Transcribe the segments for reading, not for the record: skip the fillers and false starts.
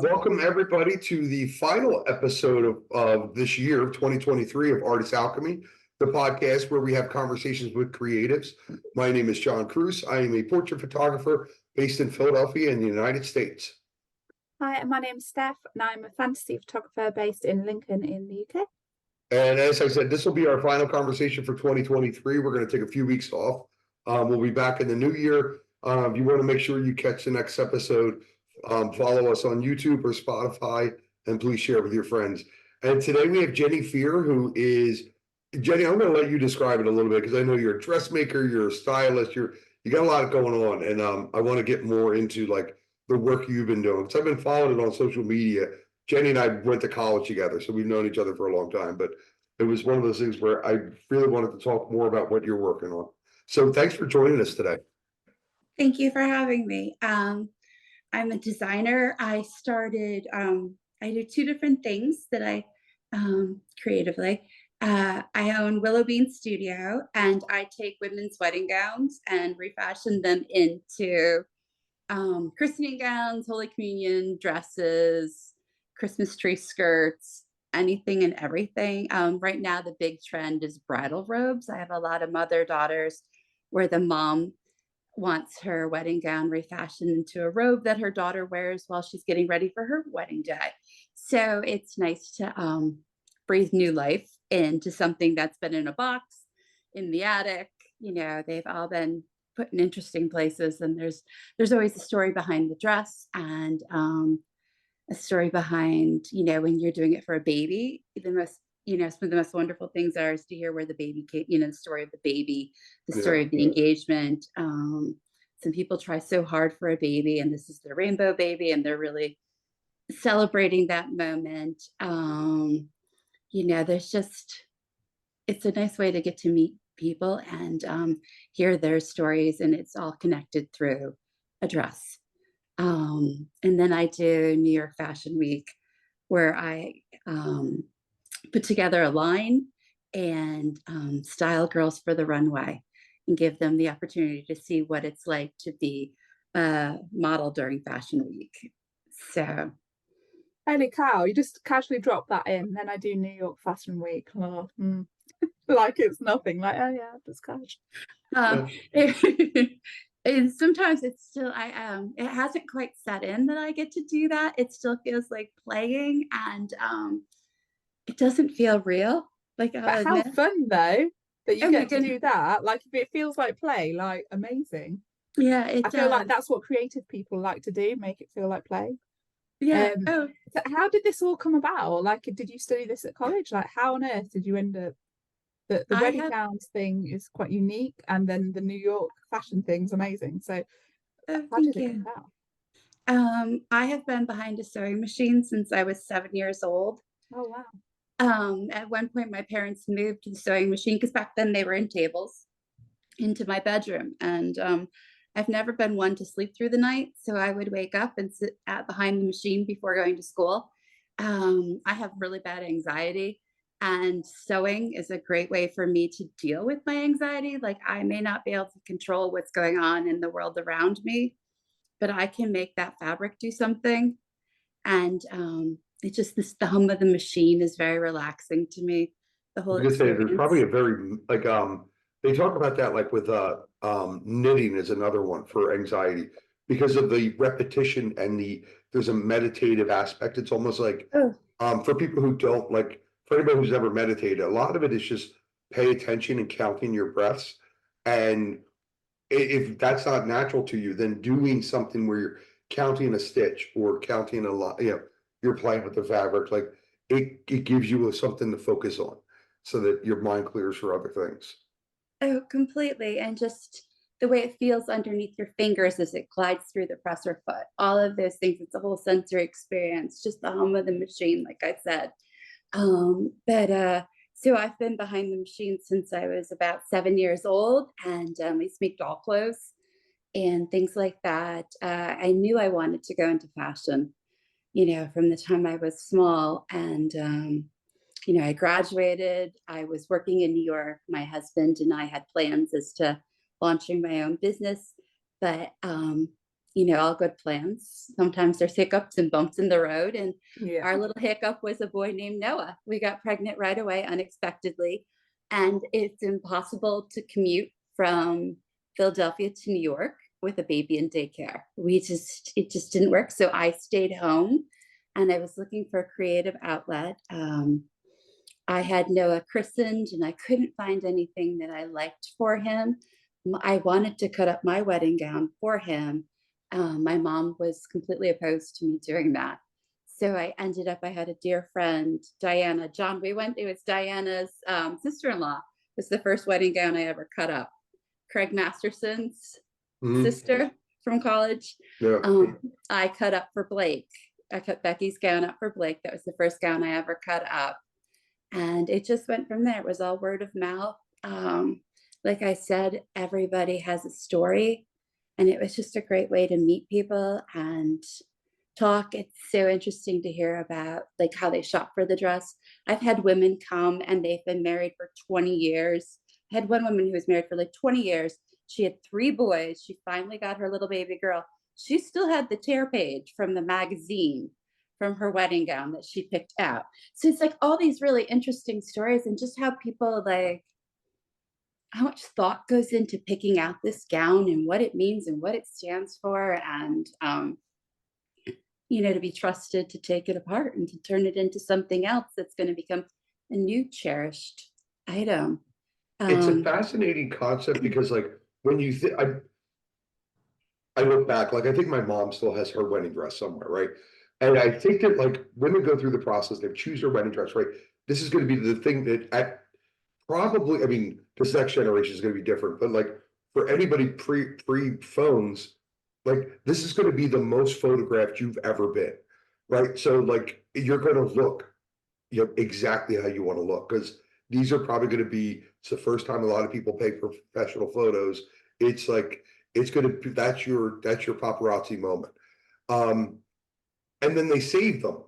Welcome everybody to the final episode of this year of 2023 of Artist Alchemy, the podcast where we have conversations with creatives. My name is John Cruz. I am a portrait photographer based in Philadelphia in the United States. Hi, my name's Steph, and I'm a fantasy photographer based in Lincoln in the UK. And as I said, this will be our final conversation for 2023. We're going to take a few weeks off. We'll be back in the new year. If you want to make sure you catch the next episode, follow us on YouTube or Spotify, and please share with your friends. And today we have Jennie Fear, who is Jennie. I'm going to let you describe it a little bit because I know you're a dressmaker, you're a stylist, you got a lot going on, and I want to get more into like the work you've been doing because I've been following it on social media. Jennie and I went to college together, so we've known each other for a long time. But it was one of those things where I really wanted to talk more about what you're working on. So thanks for joining us today. Thank you for having me. I'm a designer. I do two different things that I creatively. I own Willow Bean Studio, and I take women's wedding gowns and refashion them into christening gowns, Holy Communion dresses, Christmas tree skirts, anything and everything. Right now, the big trend is bridal robes. I have a lot of mother-daughters where the mom wants her wedding gown refashioned into a robe that her daughter wears while she's getting ready for her wedding day. So it's nice to breathe new life into something that's been in a box, in the attic. You know, they've all been put in interesting places, and there's always a story behind the dress, and a story behind, you know, when you're doing it for a baby. Some of the most wonderful things are is to hear where the baby came, you know, the story of the baby, the story of the engagement. Some people try so hard for a baby, and this is their rainbow baby, and they're really celebrating that moment. You know, it's a nice way to get to meet people and hear their stories, and it's all connected through a dress. And then I do New York Fashion Week, where I put together a line and style girls for the runway and give them the opportunity to see what it's like to be a model during Fashion Week. So, holy cow, you just casually drop that in. Then I do New York Fashion Week. Oh, like it's nothing. Like, oh yeah, just cash. And sometimes it's still it hasn't quite set in that I get to do that. It still feels like playing, and it doesn't feel real. Like, but how fun though that you get to do that. Like, if it feels like play, like amazing. Yeah, I feel like that's what creative people like to do, make it feel like play. Yeah. So how did this all come about? Like, did you study this at college? Like, how on earth did you end up? The wedding gowns thing is quite unique, and then the New York fashion thing's amazing. So how did it come about? I have been behind a sewing machine since I was 7 years old. Oh wow. At one point my parents moved the sewing machine, because back then they were in tables, into my bedroom, and I've never been one to sleep through the night, so I would wake up and sit behind the machine before going to school. I have really bad anxiety, and sewing is a great way for me to deal with my anxiety. Like, I may not be able to control what's going on in the world around me, but I can make that fabric do something. And it's just the hum of the machine is very relaxing to me. The whole experience. There's probably a very like they talk about that like with knitting is another one for anxiety because of the repetition and there's a meditative aspect. It's almost like for people who don't like, for anybody who's never meditated, a lot of it is just pay attention and counting your breaths. And if that's not natural to you, then doing something where you're counting a stitch or counting a lot, you know, you're playing with the fabric, like it gives you something to focus on so that your mind clears for other things. Oh, completely. And just the way it feels underneath your fingers as it glides through the presser foot, all of those things, it's a whole sensory experience, just the hum of the machine, like I said. So I've been behind the machine since I was about 7 years old, and I used to make doll clothes and things like that. I knew I wanted to go into fashion, you know, from the time I was small. And, you know, I graduated, I was working in New York. My husband and I had plans as to launching my own business, but all good plans. Sometimes there's hiccups and bumps in the road. And Yeah. our little hiccup was a boy named Noah. We got pregnant right away, unexpectedly. And it's impossible to commute from Philadelphia to New York with a baby in daycare. It just didn't work. So I stayed home and I was looking for a creative outlet. I had Noah christened and I couldn't find anything that I liked for him. I wanted to cut up my wedding gown for him. My mom was completely opposed to me doing that. So I had a dear friend, Diana. It was Diana's sister-in-law. It was the first wedding gown I ever cut up. Craig Masterson's sister from college. Yeah. I cut up for Blake. I cut Becky's gown up for Blake. That was the first gown I ever cut up. And it just went from there. It was all word of mouth. Like I said, everybody has a story. And it was just a great way to meet people and talk. It's so interesting to hear about like how they shop for the dress. I've had women come and they've been married for 20 years. I had one woman who was married for like 20 years. She had 3 boys. She finally got her little baby girl. She still had the tear page from the magazine from her wedding gown that she picked out. So it's like all these really interesting stories and just how people like how much thought goes into picking out this gown and what it means and what it stands for. And to be trusted to take it apart and to turn it into something else that's going to become a new cherished item. It's a fascinating concept because like when you think, I look back, like I think my mom still has her wedding dress somewhere, right? And I think that like women go through the process, they choose their wedding dress, right? This is going to be the thing that probably, I mean, this next generation is going to be different, but like for anybody pre phones, like this is going to be the most photographed you've ever been, right? So like you're going to look, exactly how you want to look because these are probably going to be. It's the first time a lot of people pay for professional photos. It's like it's going to be that's your paparazzi moment, and then they save them,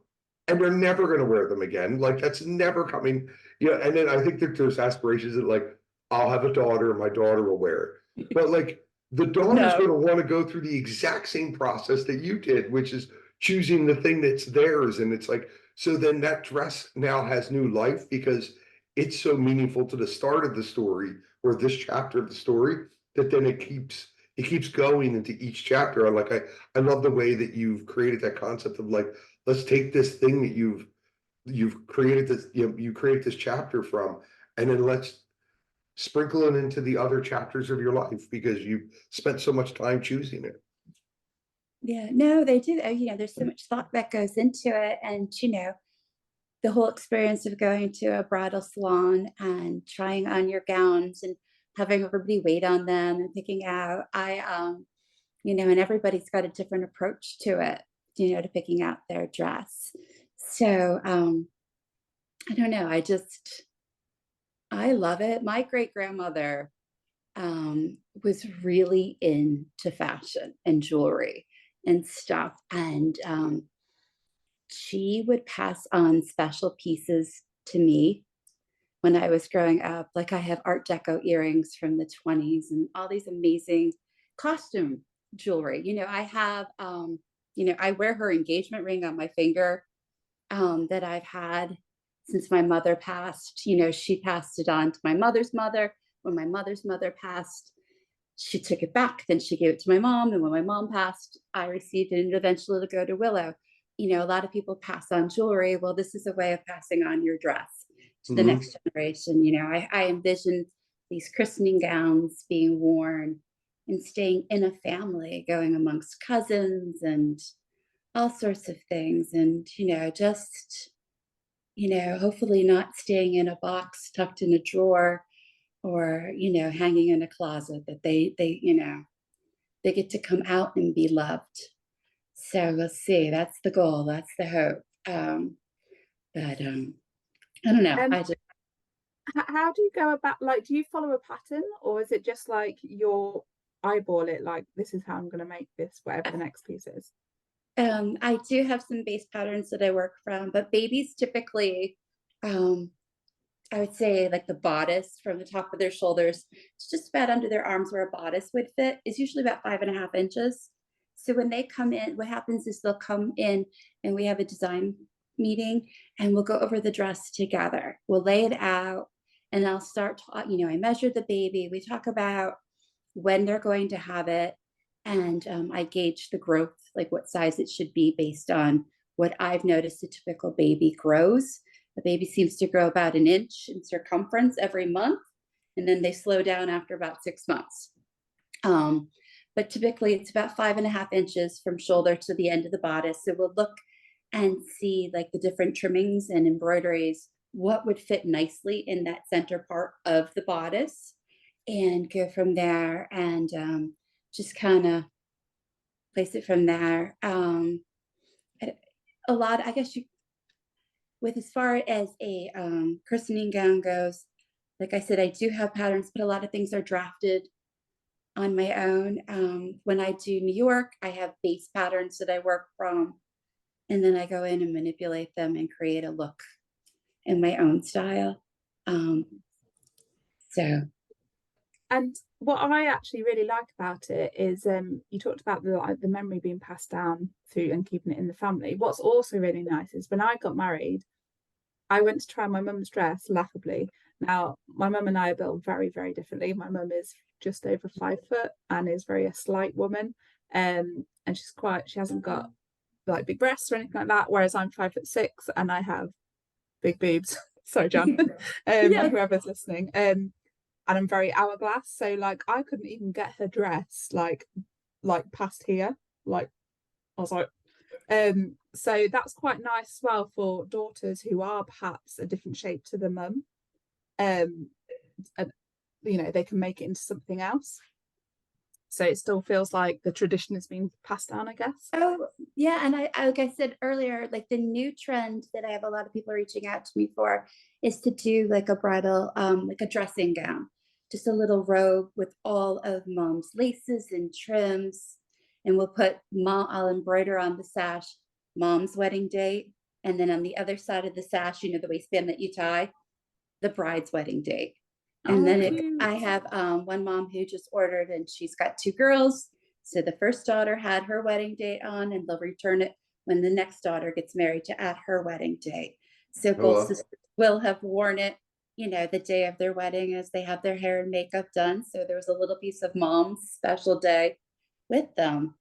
and they're never going to wear them again. Like that's never coming. And then I think that there's aspirations that like I'll have a daughter and my daughter will wear it. But like the daughter's No. going to want to go through the exact same process that you did, which is choosing the thing that's theirs. And it's like, so then that dress now has new life because it's so meaningful to the start of the story or this chapter of the story that then it keeps going into each chapter. I love the way that you've created that concept of like, let's take this thing that you've created this, you created this chapter from, and then let's sprinkle it into the other chapters of your life because you spent so much time choosing it. Yeah, no, they do. There's so much thought that goes into it. And, the whole experience of going to a bridal salon and trying on your gowns and having everybody wait on them and picking out, and everybody's got a different approach to it, to picking out their dress. So, I don't know. I love it. My great grandmother was really into fashion and jewelry and stuff. And she would pass on special pieces to me when I was growing up. Like I have Art Deco earrings from the 20s and all these amazing costume jewelry. I have, I wear her engagement ring on my finger that I've had since my mother passed. She passed it on to my mother's mother. When my mother's mother passed, she took it back. Then she gave it to my mom. And when my mom passed, I received it and eventually it'll go to Willow. A lot of people pass on jewelry. Well, this is a way of passing on your dress to the next generation. I envision these christening gowns being worn and staying in a family, going amongst cousins and all sorts of things. And, hopefully not staying in a box tucked in a drawer or, hanging in a closet, that they get to come out and be loved. So we'll see. That's the goal. That's the hope. But I don't know. How do you go about, like, do you follow a pattern or is it just like your eyeball it, like, this is how I'm going to make this, whatever the next piece is? I do have some base patterns that I work from, but babies typically, I would say like the bodice from the top of their shoulders, it's just about under their arms where a bodice would fit, is usually about 5.5 inches. So when they come in, what happens is they'll come in and we have a design meeting and we'll go over the dress together. We'll lay it out and I'll start, I measure the baby. We talk about when they're going to have it. And I gauge the growth, like what size it should be based on what I've noticed a typical baby grows. The baby seems to grow about an inch in circumference every month, and then they slow down after about 6 months. But typically it's about 5.5 inches from shoulder to the end of the bodice. So we'll look and see like the different trimmings and embroideries, what would fit nicely in that center part of the bodice, and go from there and just kind of place it from there. A lot, I guess, with as far as a christening gown goes, like I said, I do have patterns, but a lot of things are drafted on my own. When I do New York, I have base patterns that I work from, and then I go in and manipulate them and create a look in my own style. So. And what I actually really like about it is you talked about the memory being passed down through and keeping it in the family. What's also really nice is when I got married, I went to try my mum's dress, laughably. Now, my mum and I are built very, very differently. My mum is just over 5 foot and is very a slight woman. And she hasn't got like big breasts or anything like that. Whereas I'm 5'6" and I have big boobs. Sorry, Jan. Yeah. Whoever's listening. And I'm very hourglass, so like I couldn't even get her dress like past here. Like I was like, so that's quite nice as well for daughters who are perhaps a different shape to the mum. And they can make it into something else. So it still feels like the tradition is being passed down, I guess. Oh, yeah. And I like I said earlier, like the new trend that I have a lot of people reaching out to me for is to do like a bridal, like a dressing gown, just a little robe with all of mom's laces and trims. And I'll embroider on the sash, mom's wedding date. And then on the other side of the sash, the waistband that you tie, the bride's wedding date. And then I have one mom who just ordered and she's got 2 girls. So the first daughter had her wedding date on and they'll return it when the next daughter gets married at her wedding date. So both sisters will have worn it, the day of their wedding as they have their hair and makeup done. So there was a little piece of mom's special day with them.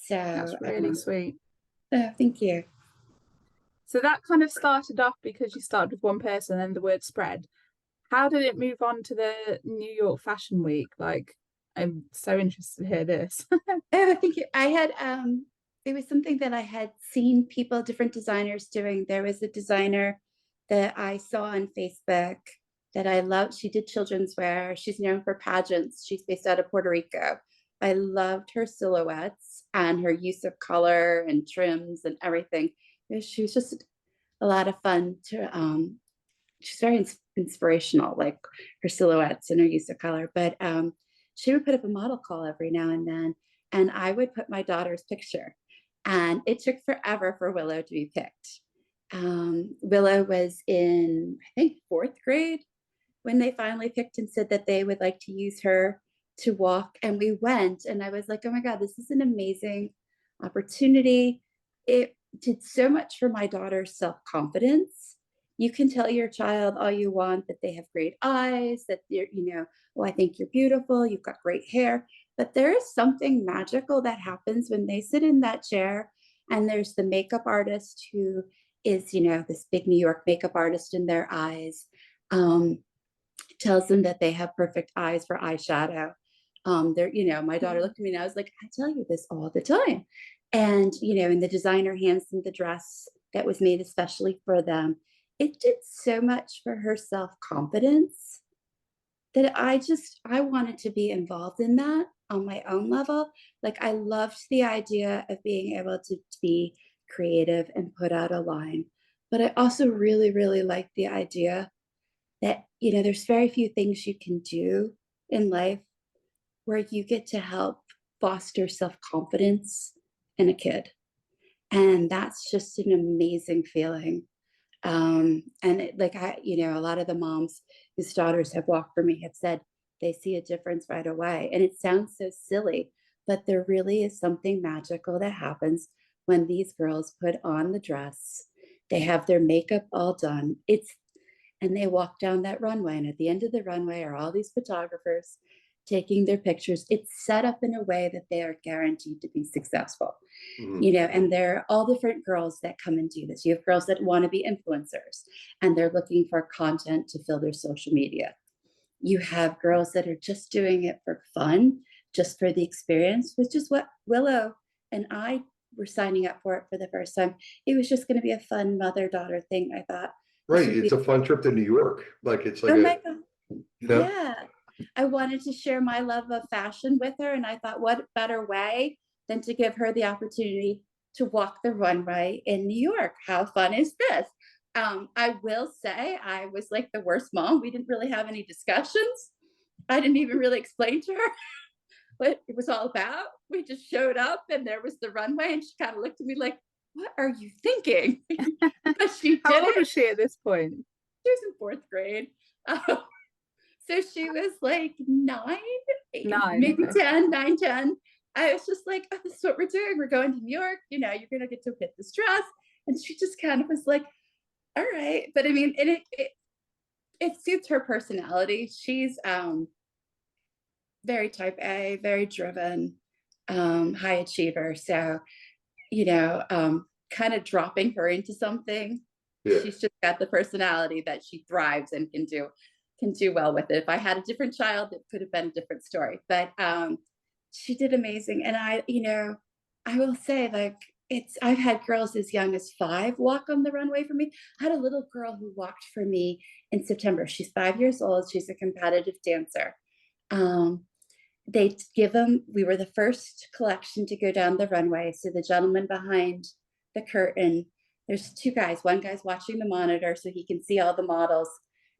So that's really sweet. Thank you. So that kind of started off because you started with one person and the word spread. How did it move on to the New York Fashion Week? Like, I'm so interested to hear this. I think I had it was something that I had seen different designers doing. There was a designer that I saw on Facebook that I loved. She did children's wear. She's known for pageants. She's based out of Puerto Rico. I loved her silhouettes and her use of color and trims and everything. She was just a lot of fun to she's very inspirational, like her silhouettes and her use of color. But she would put up a model call every now and then, and I would put my daughter's picture. And it took forever for Willow to be picked. Willow was in, I think, 4th grade when they finally picked and said that they would like to use her to walk. And we went, and I was like, oh my God, this is an amazing opportunity. It did so much for my daughter's self-confidence. You can tell your child all you want that they have great eyes, that they're, oh, I think you're beautiful, you've got great hair. But there is something magical that happens when they sit in that chair and there's the makeup artist who is, this big New York makeup artist in their eyes, tells them that they have perfect eyes for eyeshadow. My daughter looked at me and I was like, I tell you this all the time. And, and the designer hands them the dress that was made especially for them. It did so much for her self-confidence that I wanted to be involved in that on my own level. Like I loved the idea of being able to be creative and put out a line. But I also really, really liked the idea that, there's very few things you can do in life where you get to help foster self-confidence in a kid. And that's just an amazing feeling. And a lot of the moms whose daughters have walked for me have said they see a difference right away. And it sounds so silly, but there really is something magical that happens when these girls put on the dress. They have their makeup all done. And they walk down that runway, and at the end of the runway are all these photographers taking their pictures. It's set up in a way that they are guaranteed to be successful. And there are all different girls that come and do this. You have girls that want to be influencers and they're looking for content to fill their social media. You have girls that are just doing it for fun, just for the experience, which is what Willow and I were signing up for it for the first time. It was just going to be a fun mother-daughter thing. I thought, right, it's a fun trip to New York. Like, it's like oh my God. You know? Yeah. I wanted to share my love of fashion with her. And I thought, what better way than to give her the opportunity to walk the runway in New York? How fun is this? I will say I was like the worst mom. We didn't really have any discussions. I didn't even really explain to her what it was all about. We just showed up and there was the runway and she kind of looked at me like, what are you thinking? But she did. How old was she at this point? She was in 4th grade. So she was like 9, maybe okay. 10, 9, 10. I was just like, oh, this is what we're doing. We're going to New York. You're going to get this dress. And she just kind of was like, all right. But I mean, it suits her personality. She's very type A, very driven, high achiever. So, kind of dropping her into something. Yeah. She's just got the personality that she thrives and can do well with it. If I had a different child, it could have been a different story. But she did amazing. And I will say, like, I've had girls as young as 5 walk on the runway for me. I had a little girl who walked for me in September. She's 5 years old. She's a competitive dancer. We were the first collection to go down the runway. So the gentleman behind the curtain, there's 2 guys. One guy's watching the monitor so he can see all the models.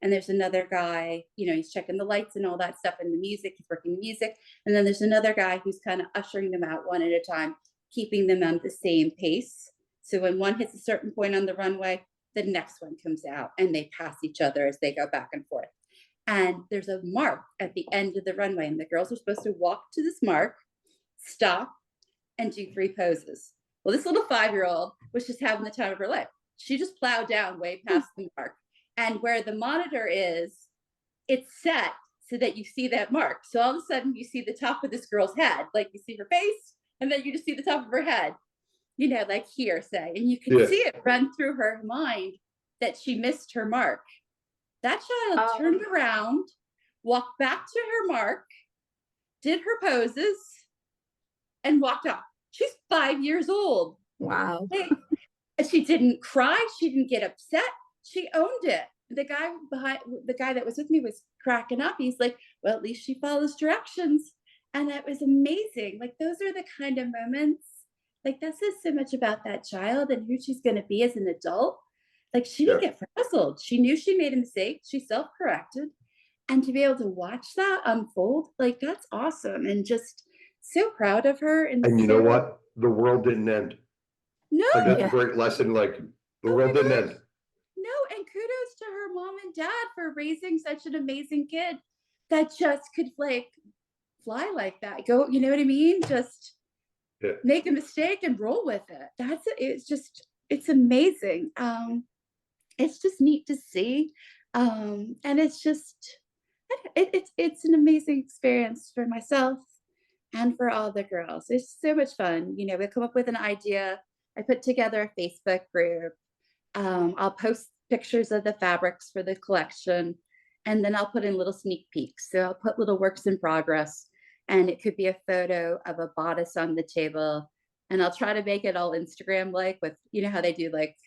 And there's another guy, he's checking the lights and all that stuff and the music, he's working the music. And then there's another guy who's kind of ushering them out one at a time, keeping them on the same pace. So when one hits a certain point on the runway, the next one comes out and they pass each other as they go back and forth. And there's a mark at the end of the runway and the girls are supposed to walk to this mark, stop, and do 3 poses. Well, this little 5-year-old was just having the time of her life. She just plowed down way past the mark. And where the monitor is, it's set so that you see that mark. So all of a sudden you see the top of this girl's head, like you see her face, and then you just see the top of her head, like here, say, and you can see it run through her mind that she missed her mark. That child turned around, walked back to her mark, did her poses, and walked off. She's 5 years old. Wow. She didn't cry. She didn't get upset. She owned it. The guy that was with me was cracking up. He's like, well, at least she follows directions. And that was amazing. Like, those are the kind of moments, like, that says so much about that child and who she's going to be as an adult. Like, she didn't get frazzled. She knew she made a mistake. She self-corrected. And to be able to watch that unfold, like, that's awesome. And just so proud of her. And you know what? The world didn't end. No. Like, that's a great lesson. Like, the world didn't end. No, and kudos to her mom and dad for raising such an amazing kid that just could, like, fly like that. Go, you know what I mean? Just make a mistake and roll with it. It's amazing. It's just neat to see. And it's just, it's an amazing experience for myself and for all the girls. It's so much fun. We come up with an idea. I put together a Facebook group. I'll post pictures of the fabrics for the collection, and then I'll put in little sneak peeks. So I'll put little works in progress, and it could be a photo of a bodice on the table, and I'll try to make it all Instagram-like with, how they do like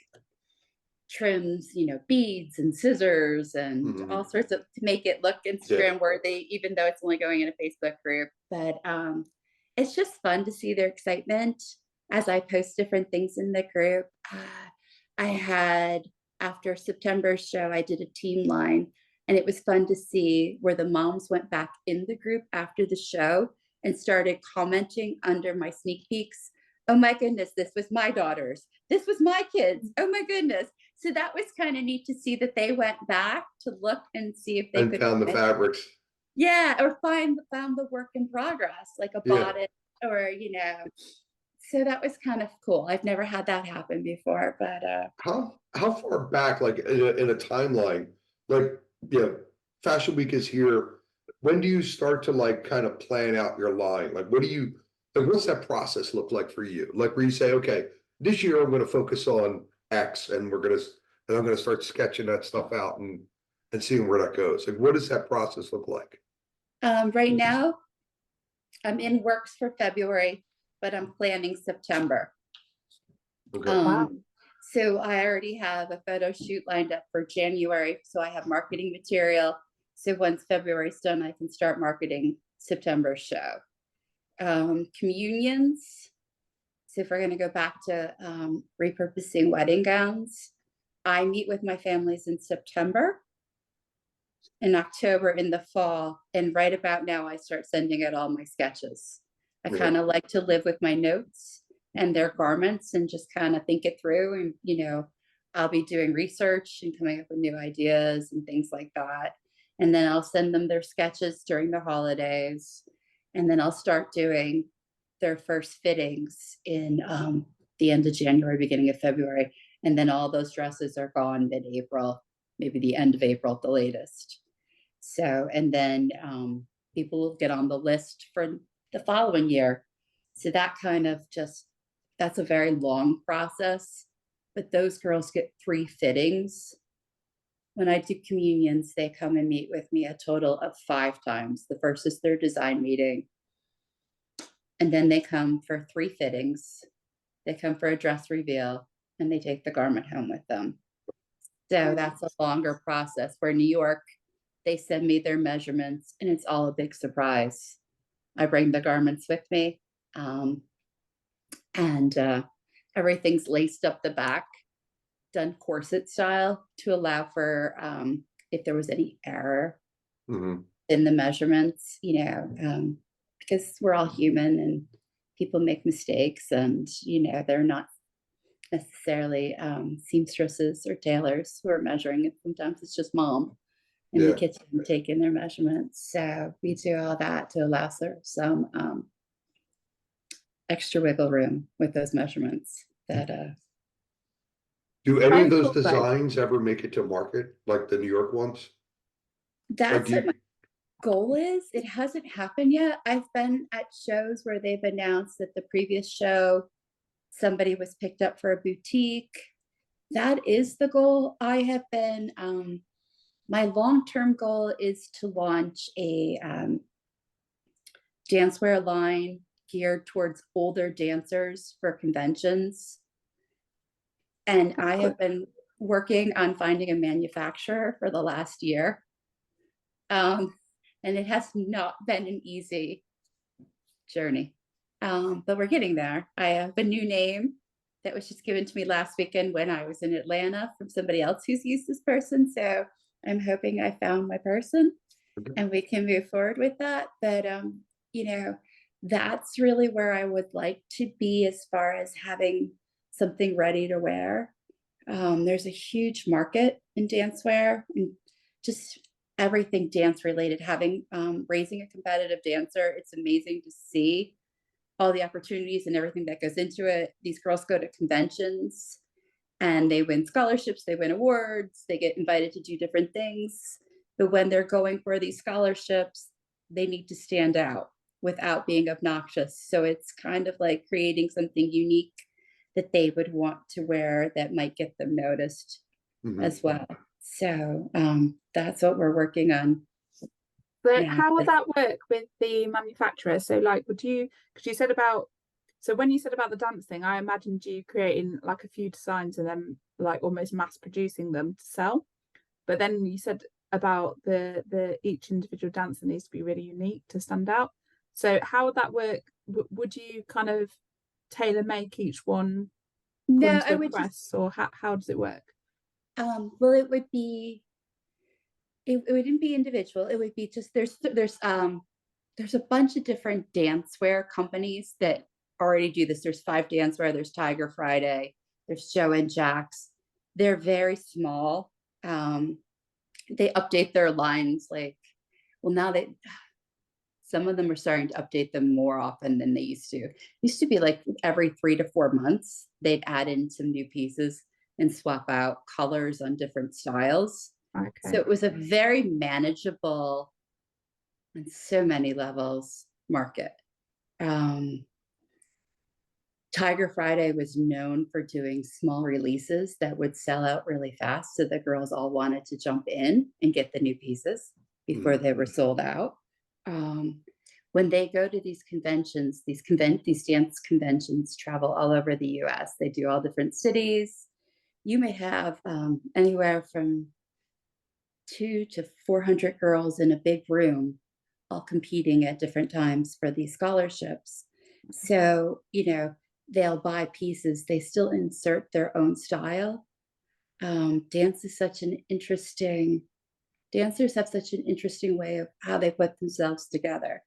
trims, beads and scissors and all sorts of, to make it look Instagram worthy, even though it's only going in a Facebook group. But it's just fun to see their excitement as I post different things in the group. I had, after September's show, I did a team line, and it was fun to see where the moms went back in the group after the show and started commenting under my sneak peeks. Oh my goodness, this was my daughters. This was my kids. Oh my goodness. So that was kind of neat to see that they went back to look and see if they could found the fabrics. Yeah, or found the work in progress, like a bodice, or, so that was kind of cool. I've never had that happen before, but How far back, like in a timeline, like, Fashion Week is here. When do you start to like kind of plan out your line? Like, what's that process look like for you? Like where you say, okay, this year I'm gonna focus on X and I'm gonna start sketching that stuff out and seeing where that goes. Like, what does that process look like? right now I'm in works for February, but I'm planning September. Okay. Wow. So I already have a photo shoot lined up for January. So I have marketing material. So once February's done, I can start marketing September's show. Communions. So if we're going to go back to repurposing wedding gowns, I meet with my families in September, in October, in the fall, and right about now I start sending out all my sketches. I kind of like to live with my notes and their garments and just kind of think it through. And, I'll be doing research and coming up with new ideas and things like that. And then I'll send them their sketches during the holidays. And then I'll start doing their first fittings in the end of January, beginning of February. And then all those dresses are gone mid-April, maybe the end of April at the latest. So, and then people will get on the list for the following year. So that kind of that's a very long process, but those girls get 3 fittings. When I do communions, they come and meet with me a total of 5 times. The first is their design meeting. And then they come for 3 fittings. They come for a dress reveal and they take the garment home with them. So that's a longer process. Where New York, they send me their measurements and it's all a big surprise. I bring the garments with me. And everything's laced up the back, done corset style to allow for if there was any error in the measurements, because we're all human and people make mistakes and, they're not necessarily seamstresses or tailors who are measuring it. Sometimes it's just mom in the kitchen taking their measurements. So we do all that to allow some extra wiggle room with those measurements. That do any of those designs ever make it to market, like the New York ones? That's what my goal is. It hasn't happened yet. I've been at shows where they've announced that the previous show somebody was picked up for a boutique. That is the goal. I have been my long-term goal is to launch a dancewear line geared towards older dancers for conventions. And I have been working on finding a manufacturer for the last year. And it has not been an easy journey, but we're getting there. I have a new name that was just given to me last weekend when I was in Atlanta from somebody else who's used this person. So I'm hoping I found my person and we can move forward with that. But, that's really where I would like to be as far as having something ready to wear. There's a huge market in dancewear and just everything dance related. Having raising a competitive dancer, it's amazing to see all the opportunities and everything that goes into it. These girls go to conventions and they win scholarships, they win awards, they get invited to do different things. But when they're going for these scholarships, they need to stand out without being obnoxious. So it's kind of like creating something unique that they would want to wear that might get them noticed as well. So that's what we're working on. But how would that work with the manufacturer? So like, because you said about, so when you said about the dance thing, I imagined you creating like a few designs and then like almost mass producing them to sell. But then you said about the each individual dancer needs to be really unique to stand out. So how would that work? Would you kind of tailor make each one? No, I would just, or how does it work? Well, it would be. It wouldn't be individual. It would be just there's a bunch of different dancewear companies that already do this. There's 5 Dancewear. There's Tiger Friday. There's Joe and Jack's. They're very small. They update their lines now Some of them are starting to update them more often than they used to. It used to be like every 3 to 4 months, they'd add in some new pieces and swap out colors on different styles. Okay. So it was a very manageable on so many levels market. Tiger Friday was known for doing small releases that would sell out really fast. So the girls all wanted to jump in and get the new pieces before they were sold out. When they go to these conventions, these dance conventions travel all over the US. They do all different cities. You may have anywhere from 200 to 400 girls in a big room, all competing at different times for these scholarships. So, they'll buy pieces, they still insert their own style. Dance is such an interesting, dancers have such an interesting way of how they put themselves together.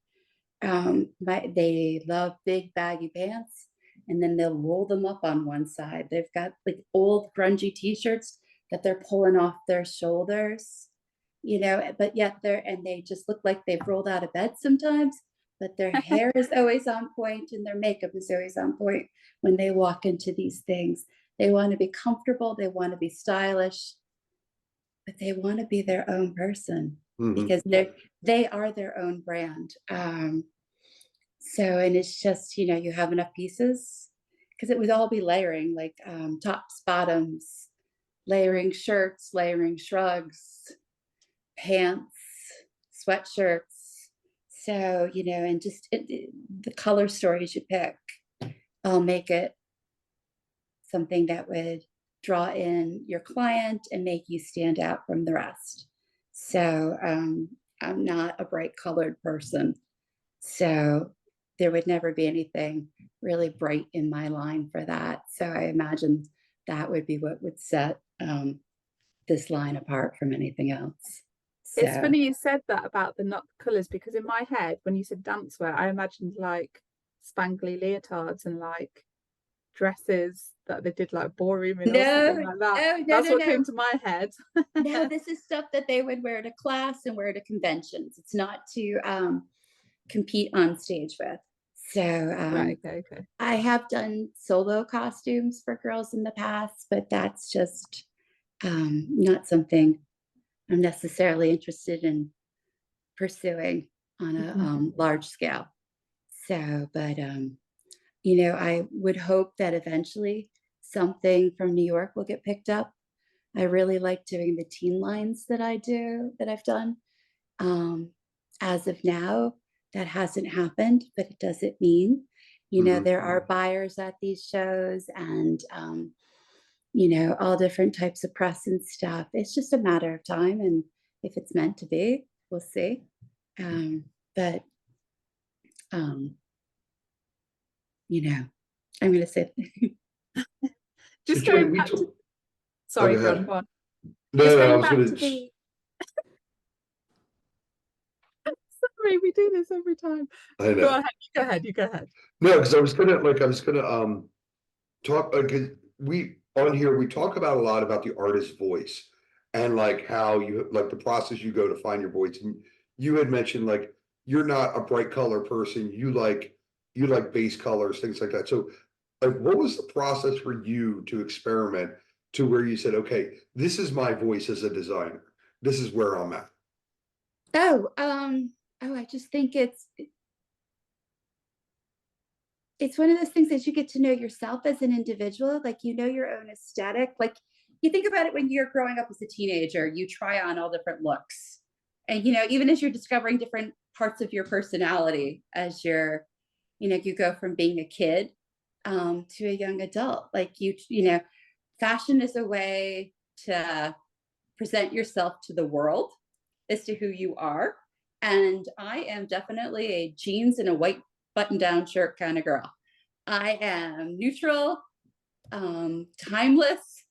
They love big baggy pants, and then they'll roll them up on one side. They've got like old grungy t-shirts that they're pulling off their shoulders, but yet they just look like they've rolled out of bed sometimes, but their hair is always on point and their makeup is always on point when they walk into these things. They want to be comfortable, they want to be stylish, but they want to be their own person because they are their own brand. And it's just, you have enough pieces because it would all be layering, like tops, bottoms, layering shirts, layering shrugs, pants, sweatshirts. So, and just the color stories you pick, I'll make it something that would draw in your client and make you stand out from the rest. So I'm not a bright colored person. So there would never be anything really bright in my line for that. So I imagine that would be what would set this line apart from anything else. So. It's funny you said that about the not colours, because in my head, when you said dancewear, I imagined like spangly leotards and like dresses that they did like ballroom in or something like that. Oh, no, That's no, what came to my head. No, this is stuff that they would wear to class and wear to conventions. It's not to compete on stage with. So Right, okay. I have done solo costumes for girls in the past, but that's just not something I'm necessarily interested in pursuing on a large scale. So, but I would hope that eventually something from New York will get picked up. I really like doing the teen lines that I've done. As of now, that hasn't happened, but it doesn't mean, there are buyers at these shows and, all different types of press and stuff. It's just a matter of time. And if it's meant to be, we'll see. But I'm going to say, Just So Jenny, going back to, sorry, go ahead. go on. No, Just no, I going was back gonna. to the sorry, we do this every time. I know. Go ahead, you go ahead. No, because I was gonna talk because we on here we talk about a lot about the artist's voice and like how you like the process you go to find your voice. And you had mentioned like you're not a bright color person, you like base colors, things like that. So like what was the process for you to experiment to where you said, okay, this is my voice as a designer, this is where I'm at? I just think it's one of those things that you get to know yourself as an individual, like your own aesthetic. Like you think about it when you're growing up as a teenager, you try on all different looks. And even as you're discovering different parts of your personality as you go from being a kid to a young adult. Like fashion is a way to present yourself to the world as to who you are. And I am definitely a jeans and a white button-down shirt kind of girl. I am neutral, timeless.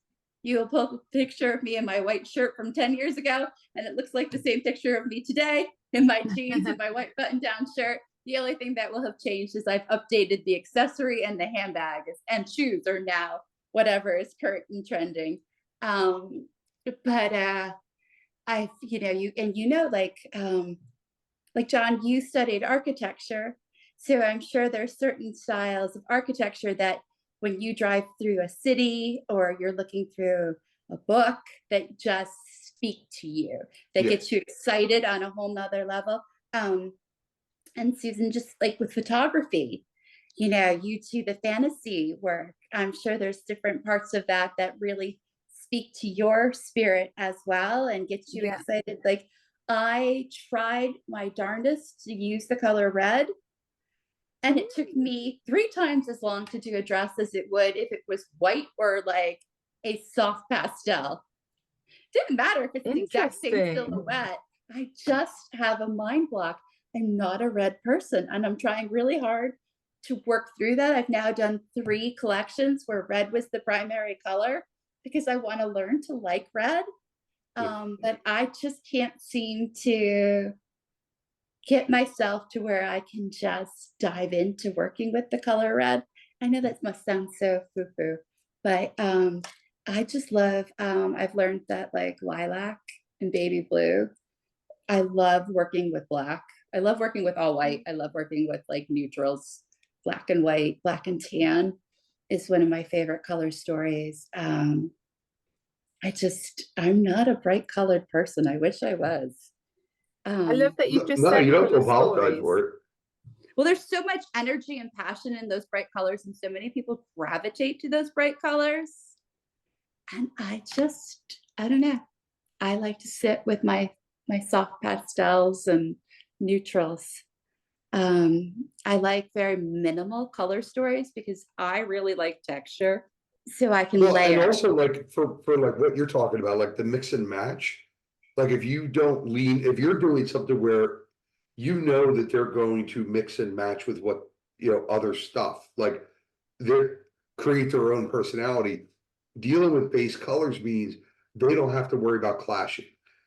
You'll pull a picture of me in my white shirt from 10 years ago, and it looks like the same picture of me today in my jeans and my white button-down shirt. The only thing that will have changed is I've updated the accessory and the handbag, and shoes are now whatever is current and trending. But I, like like John, you studied architecture. So I'm sure there's certain styles of architecture that when you drive through a city or you're looking through a book that just speak to you, that Yeah. gets you excited on a whole nother level. And Susan, just like with photography, you know, you do the fantasy work. I'm sure there's different parts of that that really speak to your spirit as well and get you Yeah. excited. Like I tried my darndest to use the color red, and it took me 3 times as long to do a dress as it would if it was white or like a soft pastel. Didn't matter if it's the exact same Interesting. silhouette. I just have a mind block. I'm not a red person, and I'm trying really hard to work through that. I've now done 3 collections where red was the primary color because I want to learn to like red. But I just can't seem to get myself to where I can just dive into working with the color red. I know that must sound so foo-foo, but I just love, I've learned that like lilac and baby blue, I love working with black. I love working with all white. I love working with like neutrals, black and white, black and tan is one of my favorite color stories. I'm not a bright colored person. I wish I was. I love that you've just No, said you don't have to colour apologize stories. for it. Well, there's so much energy and passion in those bright colors, and so many people gravitate to those bright colors. And I don't know. I like to sit with my soft pastels and neutrals. I like very minimal color stories because I really like texture, so I can Well, and layer. also like for like what you're talking about, like the mix and match. Like if you don't lean, if you're doing something where you know that they're going to mix and match with what, you know, other stuff, like they create their own personality. Dealing with base colors means they don't have to worry about clashing.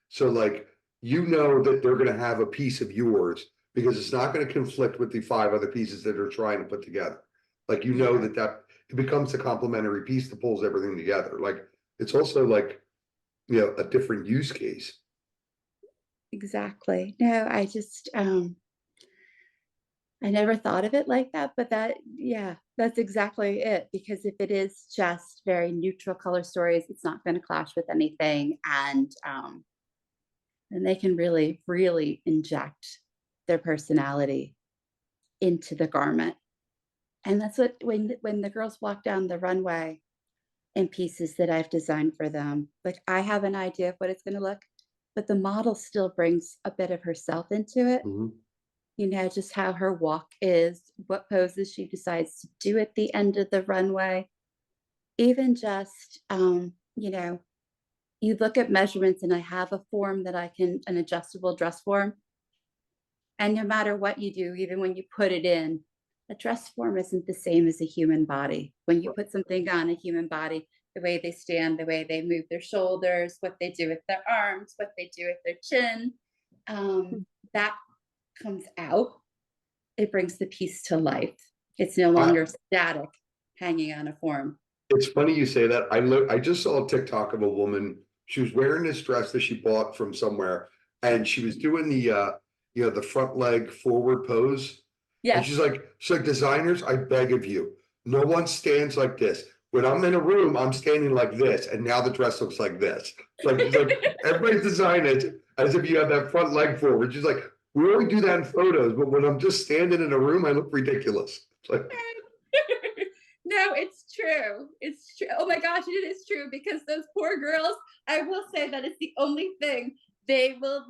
So like, you know that they're gonna have a piece of yours because it's not gonna conflict with the 5 other pieces that they're trying to put together. Like, you know that it becomes a complementary piece that pulls everything together. Like, it's also like, you know, a different use case. Exactly. No, I never thought of it like that, but yeah, that's exactly it. Because if it is just very neutral color stories, it's not going to clash with anything. And they can really, really inject their personality into the garment. And that's what, when the girls walk down the runway in pieces that I've designed for them, like I have an idea of what it's going to look, but the model still brings a bit of herself into it. Mhm. You know, just how her walk is, what poses she decides to do at the end of the runway. Even just, you know, you look at measurements, and I have a form that an adjustable dress form. And no matter what you do, even when you put it in, a dress form isn't the same as a human body. When you put something on a human body, the way they stand, the way they move their shoulders, what they do with their arms, what they do with their chin, that comes out. It brings the piece to life. It's no longer static, hanging on a form. It's funny you say that. I just saw a TikTok of a woman. She was wearing this dress that she bought from somewhere, and she was doing the you know, the front leg forward pose. And Yes. she's like, designers, I beg of you, no one stands like this. When I'm in a room, I'm standing like this, and now the dress looks like this. She's like, everybody's designed it as if you have that front leg forward. She's like, we only do that in photos, but when I'm just standing in a room, I look ridiculous. It's like, No, it's true. It's true. Oh my gosh, it is true, because those poor girls, I will say that it's the only thing they will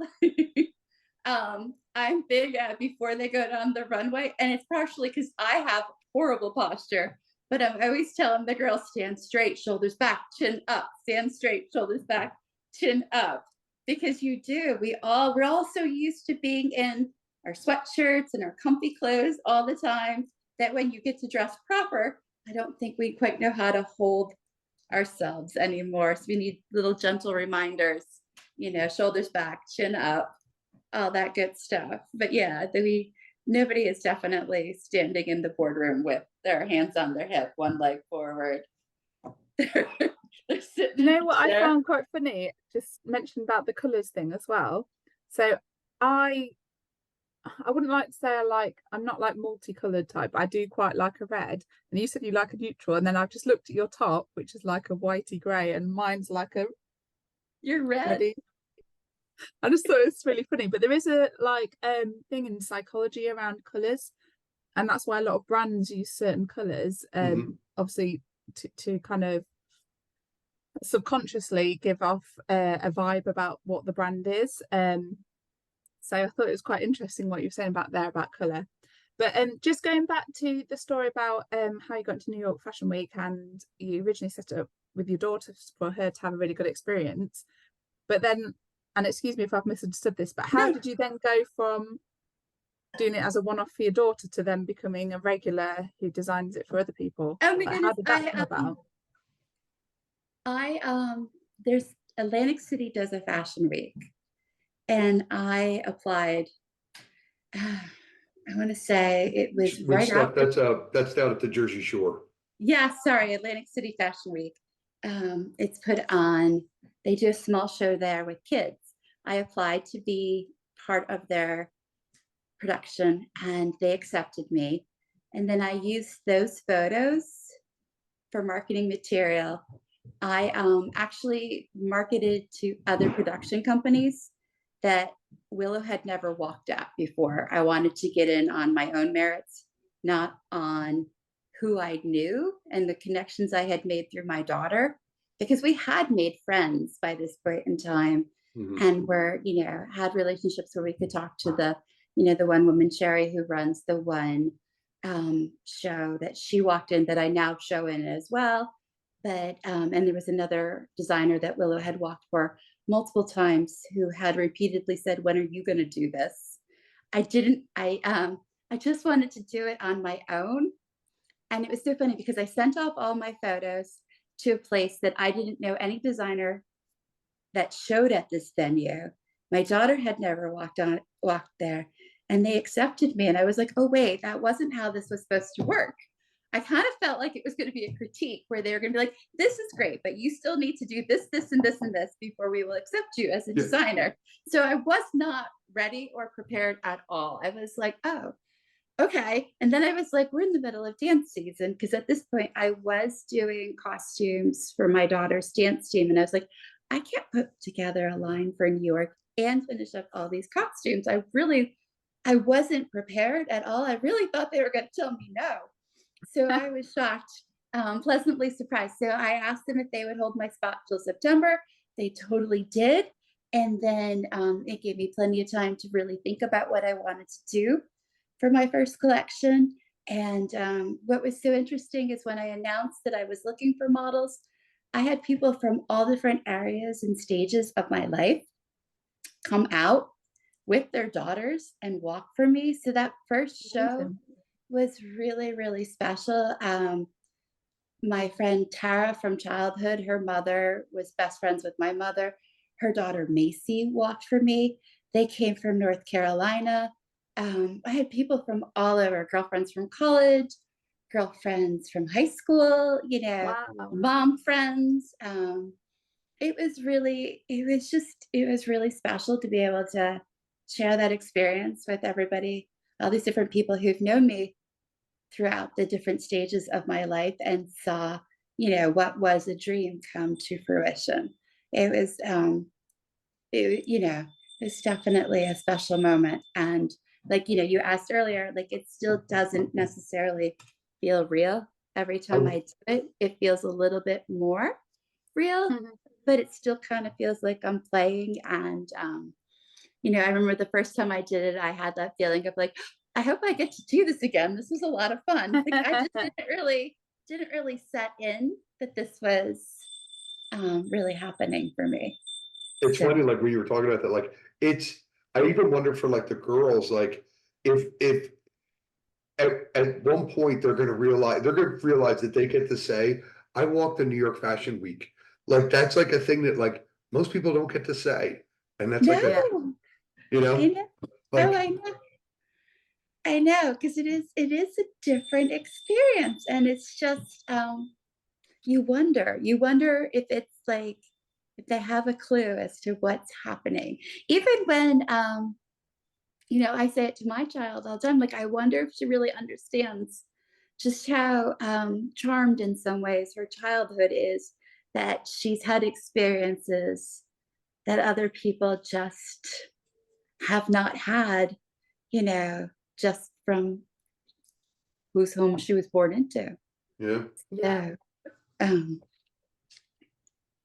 I'm big at before they go down the runway. And it's partially because I have horrible posture, but I'm always telling the girls, stand straight, shoulders back, chin up, stand straight, shoulders back, chin up. Because we're all so used to being in our sweatshirts and our comfy clothes all the time that when you get to dress proper, I don't think we quite know how to hold ourselves anymore. So we need little gentle reminders, you know, shoulders back, chin up, all that good stuff. But yeah, nobody is definitely standing in the boardroom with their hands on their hip, one leg forward. They're sitting You know what I there. found quite funny? Just mentioned about the colours thing as well. So I I wouldn't like to say I'm not like multicolored type. I do quite like a red. And you said you like a neutral, and then I've just looked at your top, which is like a whitey grey, and mine's like a You're red. reddy. I just thought it was really funny. But there is a thing in psychology around colours, and that's why a lot of brands use certain colours, obviously to kind of subconsciously give off a vibe about what the brand is. So I thought it was quite interesting what you were saying about colour. But just going back to the story about how you got into New York Fashion Week, and you originally set it up with your daughter for her to have a really good experience. But then, and excuse me if I've misunderstood this, but how did you then go from doing it as a one-off for your daughter to then becoming a regular who designs it for other people? Oh my Like, goodness, how did that come about? There's Atlantic City does a fashion week, and I applied. I want to say it was right after. That's down at the Jersey Shore. Yeah, sorry, Atlantic City Fashion Week. It's put on. They do a small show there with kids. I applied to be part of their production, and they accepted me. And then I used those photos for marketing material. I actually marketed to other production companies that Willow had never walked at before. I wanted to get in on my own merits, not on who I knew and the connections I had made through my daughter, because we had made friends by this point in time, and were, had relationships where we could talk to the one woman, Sherry, who runs the one show that she walked in that I now show in as well. But and there was another designer that Willow had walked for multiple times who had repeatedly said, "When are you going to do this?" I didn't. I just wanted to do it on my own, and it was so funny because I sent off all my photos to a place that I didn't know any designer that showed at this venue. My daughter had never walked there, and they accepted me. And I was like, "Oh wait, that wasn't how this was supposed to work." I kind of felt like it was going to be a critique where they were going to be like, "This is great, but you still need to do this, this, and this, and this before we will accept you as a designer." So I was not ready or prepared at all. I was like, "Oh, okay." And then I was like, we're in the middle of dance season, because at this point I was doing costumes for my daughter's dance team. And I was like, I can't put together a line for New York and finish up all these costumes. I wasn't prepared at all. I really thought they were going to tell me no. So I was shocked, pleasantly surprised. So I asked them if they would hold my spot till September. They totally did. And then it gave me plenty of time to really think about what I wanted to do for my first collection. And what was so interesting is when I announced that I was looking for models, I had people from all different areas and stages of my life come out with their daughters and walk for me. So that first show was really, really special. My friend Tara from childhood, her mother was best friends with my mother. Her daughter Macy walked for me. They came from North Carolina. I had people from all over, girlfriends from college, girlfriends from high school, mom friends. It was really special to be able to share that experience with everybody, all these different people who've known me throughout the different stages of my life and saw, what was a dream come to fruition. It was, it's definitely a special moment. And like, you asked earlier, like, it still doesn't necessarily feel real every time I do it. It feels a little bit more real, but it still kind of feels like I'm playing. And, I remember the first time I did it, I had that feeling of like, I hope I get to do this again. This was a lot of fun. Like, I just didn't really set in that this was really happening for me. It's funny, like when you were talking about that, like I even wonder for like the girls, like if at one point they're going to realize that they get to say, "I walked the New York Fashion Week." Like that's like a thing that like most people don't get to say, and that's like I know. like, I know. I know, because it is a different experience, and it's just you wonder if it's like if they have a clue as to what's happening. Even when I say it to my child all the time, like, I wonder if she really understands just how charmed in some ways her childhood is, that she's had experiences that other people just have not had, just from whose home she was born into. Yeah. Yeah. So, um,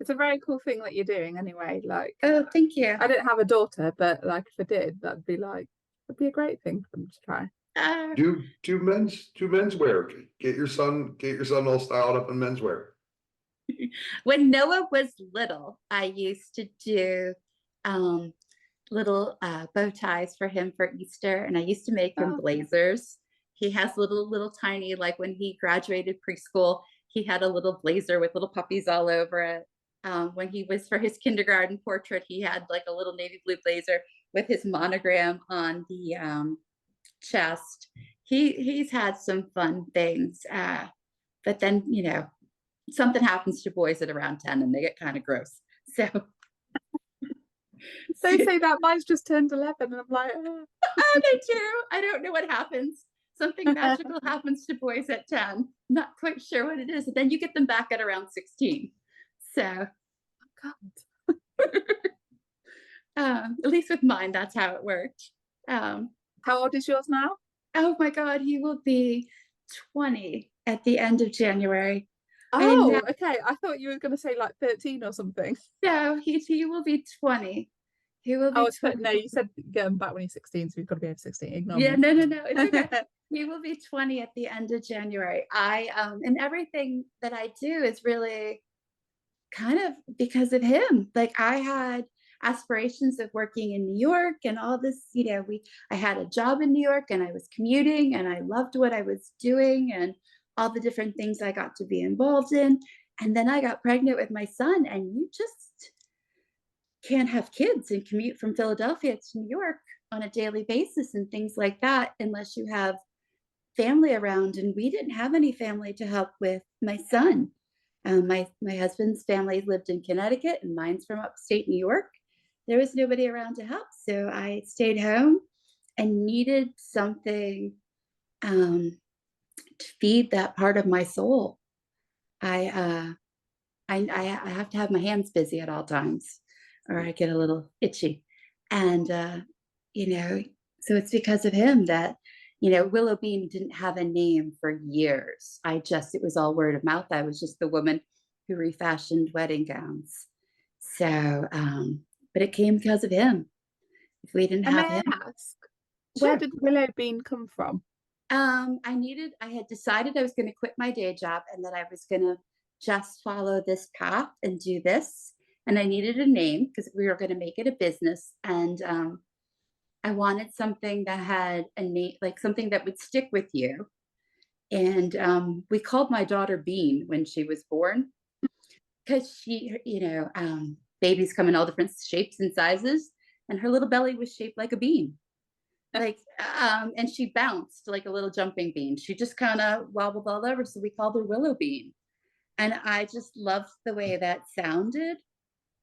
It's a very cool thing that you're doing anyway. Like, oh, thank you. I didn't have a daughter, but like if I did, that'd be a great thing for them to try. Do menswear. Get your son all styled up in menswear. When Noah was little, I used to do little bow ties for him for Easter, and I used to make him Oh. blazers. He has little tiny, like when he graduated preschool, he had a little blazer with little puppies all over it. When he was for his kindergarten portrait, he had like a little navy blue blazer with his monogram on the chest. He's had some fun things, but then something happens to boys at around 10 and they get kind of gross. So They say that mine's just turned 11, and I'm like, oh. oh, they do. I don't know what happens. Something magical happens to boys at 10. Not quite sure what it is. And then you get them back at around 16. So God. at least with mine, that's how it worked. How old is yours now? Oh my God, he will be 20 at the end of January. Oh, okay. I thought you were going to say like 13 or something. No, he will be 20. He will be 20. No, you said get him back when he's 16, so you've got to be over 16. Ignore Yeah, me. no, it's okay. He will be 20 at the end of January. And everything that I do is really kind of because of him. Like, I had aspirations of working in New York and all this, I had a job in New York and I was commuting and I loved what I was doing and all the different things I got to be involved in. And then I got pregnant with my son, and you just can't have kids and commute from Philadelphia to New York on a daily basis and things like that unless you have family around. And we didn't have any family to help with my son. My husband's family lived in Connecticut and mine's from upstate New York. There was nobody around to help, so I stayed home and needed something to feed that part of my soul. I have to have my hands busy at all times, or I get a little itchy. And so it's because of him that Willow Bean didn't have a name for years. It was all word of mouth. I was just the woman who refashioned wedding gowns. So, but it came because of him. If we didn't have him, ask, sure. Where did Willow Bean come from? I had decided I was going to quit my day job and that I was going to just follow this path and do this. And I needed a name because we were going to make it a business. And I wanted something that had a name, like something that would stick with you. And we called my daughter Bean when she was born because she, babies come in all different shapes and sizes. And her little belly was shaped like a bean. And she bounced like a little jumping bean. She just kind of wobbled all over. So we called her Willow Bean. And I just loved the way that sounded.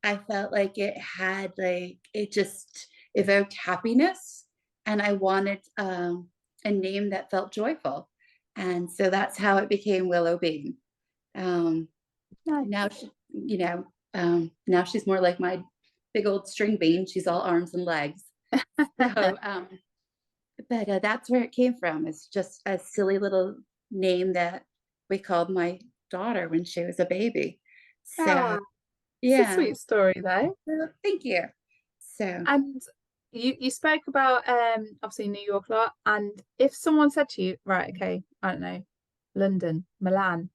I felt like it just evoked happiness. And I wanted a name that felt joyful. And so that's how it became Willow Bean. Now now she's more like my big old string bean. She's all arms and legs. So, but that's where it came from. It's just a silly little name that we called my daughter when she was a baby. So it's a sweet story though. Thank you. So, and you spoke about obviously New York a lot, and if someone said to you, right, okay, I don't know, London, Milan,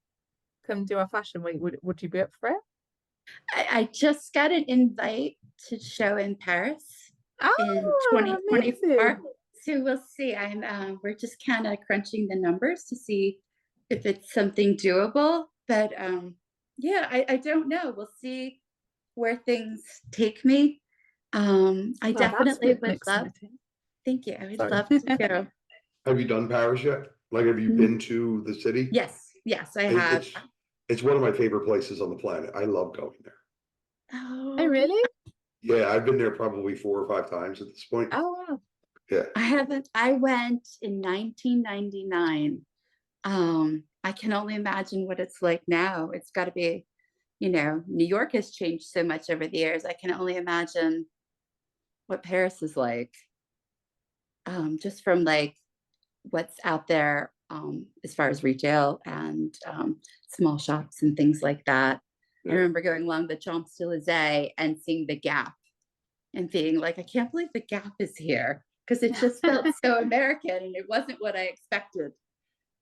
come do our fashion week, would you be up for it? I just got an invite to show in Paris in 2024. So we'll see. We're just kind of crunching the numbers to see if it's something doable. But I don't know. We'll see where things take me. I definitely would love. Thank you. I would love to go. Have you done Paris yet? Like, have you been to the city? Yes, I have. It's one of my favorite places on the planet. I love going there. Oh, really? Yeah, I've been there probably 4 or 5 times at this point. Oh, wow. Yeah. I haven't. I went in 1999. I can only imagine what it's like now. It's got to be, New York has changed so much over the years. I can only imagine what Paris is like. Just from like what's out there as far as retail and small shops and things like that. Yeah. I remember going along the Champs-Élysées and seeing the Gap and being like, I can't believe the Gap is here, because it just felt so American and it wasn't what I expected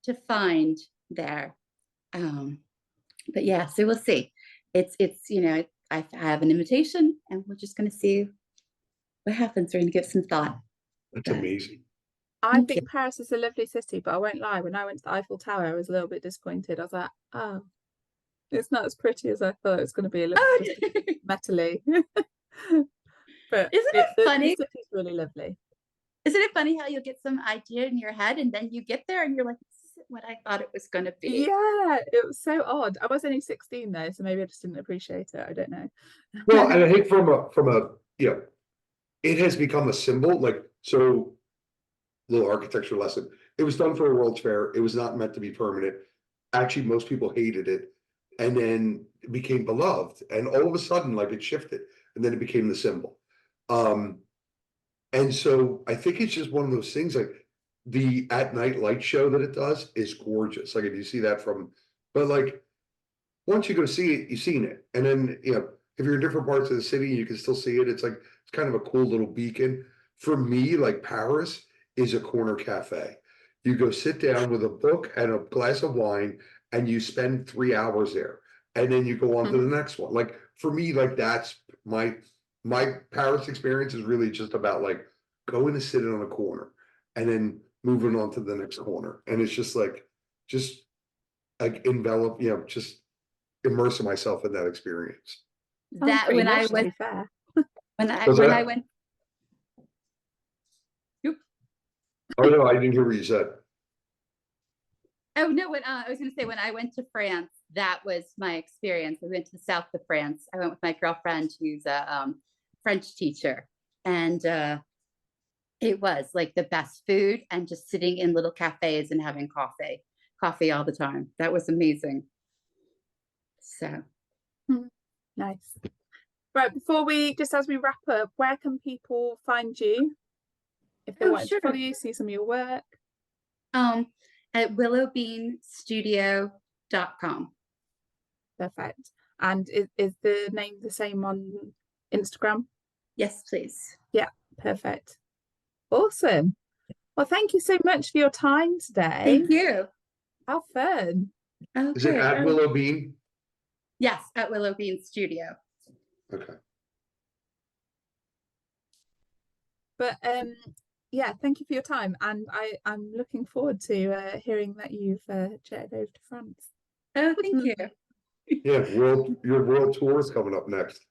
to find there. But yeah, so we'll see. It's I have an invitation and we're just going to see what happens. We're going to give some thought. That's But amazing. I Thank think you. Paris is a lovely city, but I won't lie. When I went to the Eiffel Tower, I was a little bit disappointed. I was like, oh, it's not as pretty as I thought it was going to be. It looks Oh, just a bit metally. But isn't it the funny? city's really lovely. Isn't it funny how you'll get some idea in your head and then you get there and you're like, this isn't what I thought it was going to be. Yeah, it was so odd. I was only 16 though, so maybe I just didn't appreciate it. I don't know. Well, and I think from a it has become a symbol. Like, so, little architecture lesson. It was done for a World's Fair. It was not meant to be permanent. Actually, most people hated it, and then it became beloved. And all of a sudden, like, it shifted, and then it became the symbol. And so I think it's just one of those things. Like, the at night light show that it does is gorgeous. Like, if you see that from, but like, once you go see it, you've seen it. And then, if you're in different parts of the city, you can still see it. It's like, it's kind of a cool little beacon. For me, like, Paris is a corner cafe. You go sit down with a book and a glass of wine and you spend 3 hours there. And then you go on to the next one. Like, for me, like, that's my Paris experience is really just about like going to sit on a corner and then moving on to the next corner. And it's just like envelop, just immersing myself in that experience. Sounds pretty When I nice, to was be fair. when I What's when that? I went. Oop. Oh no, I didn't hear what you said. Oh no, when I was going to say, when I went to France, that was my experience. I went to the south of France. I went with my girlfriend who's a French teacher, and it was like the best food and just sitting in little cafes and having coffee all the time. That was amazing. So Nice. Right, before we, just as we wrap up, where can people find you if they want to follow you, see some of your work? At willowbeanstudio.com. Perfect. And is the name the same on Instagram? Yes, please. Yeah, perfect. Awesome. Well, thank you so much for your time today. Thank you. How fun. Okay. Is it at Willow Bean? Yes, at Willow Bean Studio. Okay. But yeah, thank you for your time, and I'm looking forward to hearing that you've jetted over to France. Oh, thank you. Yeah, your world tour is coming up next.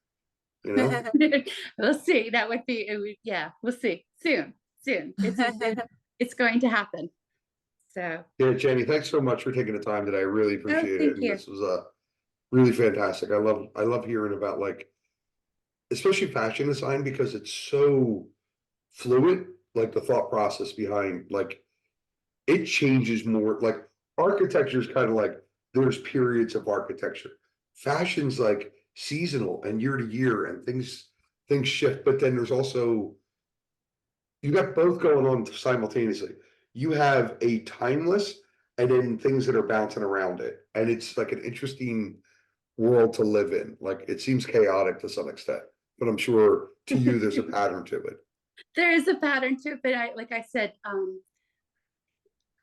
We'll see. That would be, yeah, we'll see soon. It's going to happen. So yeah, Jenny, thanks so much for taking the time today. I really appreciate it. thank you. This was really fantastic. I love hearing about, like, especially fashion design, because it's so fluid, like the thought process behind, like, it changes more. Like, architecture is kind of like, there's periods of architecture. Fashion's like seasonal and year to year, and things shift. But then there's also, you got both going on simultaneously. You have a timeless and then things that are bouncing around it. And it's like an interesting world to live in. Like, it seems chaotic to some extent, but I'm sure to you there's a pattern to it. There is a pattern to it, but like I said,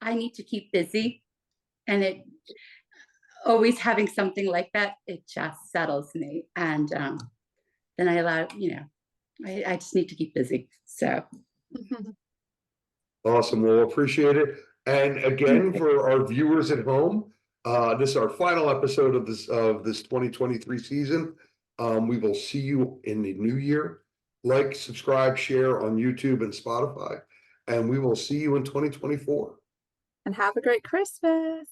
I need to keep busy, and it always having something like that, it just settles me. And then I allow, I just need to keep busy. So Awesome. Well, appreciate it. And again, for our viewers at home, this is our final episode of this 2023 season. We will see you in the new year. Like, subscribe, share on YouTube and Spotify, and we will see you in 2024. And have a great Christmas.